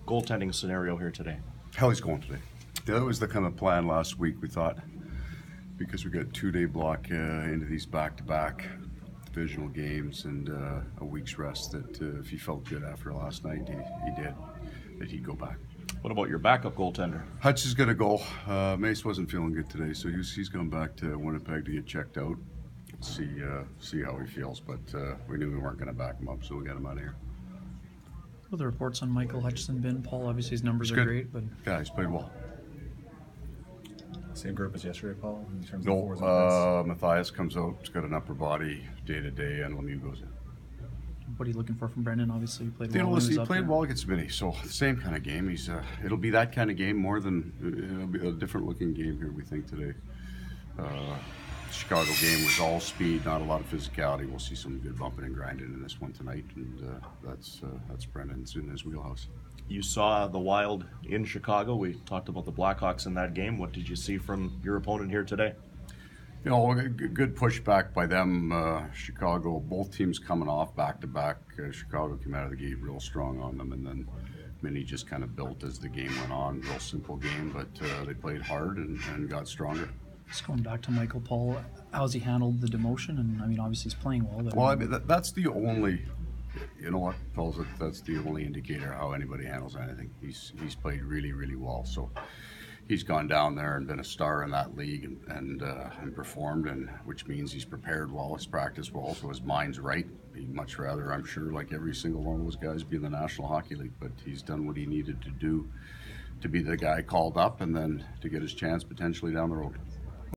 goaltending scenario here today? How he's going today. That was the kind of plan last week, we thought, because we got 2-day block into these back-to-back divisional games and a week's rest, that if he felt good after last night, he did, that he'd go back. What about your backup goaltender? Hutch is going to go. Mace wasn't feeling good today, so he's going back to Winnipeg to get checked out, see how he feels, but we knew we weren't going to back him up, so we got him out of here. What are the reports on Michael Hutchison been? Paul, obviously his numbers are great, but yeah, he's played well. Same group as yesterday, Paul, in terms of No, forwards offense? Matthias comes out, he's got an upper body day-to-day, and Lemieux goes in. what are you looking for from Brendan? Obviously he played well. You know, when he he was up played there. well against Vinny, so same kind of game. It'll be that kind of game more than, it'll be a different looking game here, we think, today. Chicago game was all speed, not a lot of physicality. We'll see some good bumping and grinding in this one tonight, and that's Brendan's in his wheelhouse. You saw the Wild in Chicago. We talked about the Blackhawks in that game. What did you see from your opponent here today? You know, good pushback by them. Chicago, both teams coming off back-to-back. Chicago came out of the gate real strong on them, and then Minnie just kind of built as the game went on. Real simple game, but they played hard and got stronger. Just going back to Michael, Paul, how's he handled the demotion? And I mean, obviously he's playing well. But Well, I mean, that's the only, you know what, Paul, that's the only indicator how anybody handles anything. He's played really, really well. So he's gone down there and been a star in that league and performed, and which means he's prepared well, he's practiced well, so his mind's right. He'd much rather, I'm sure, like every single one of those guys, be in the National Hockey League, but he's done what he needed to do to be the guy called up and then to get his chance potentially down the road.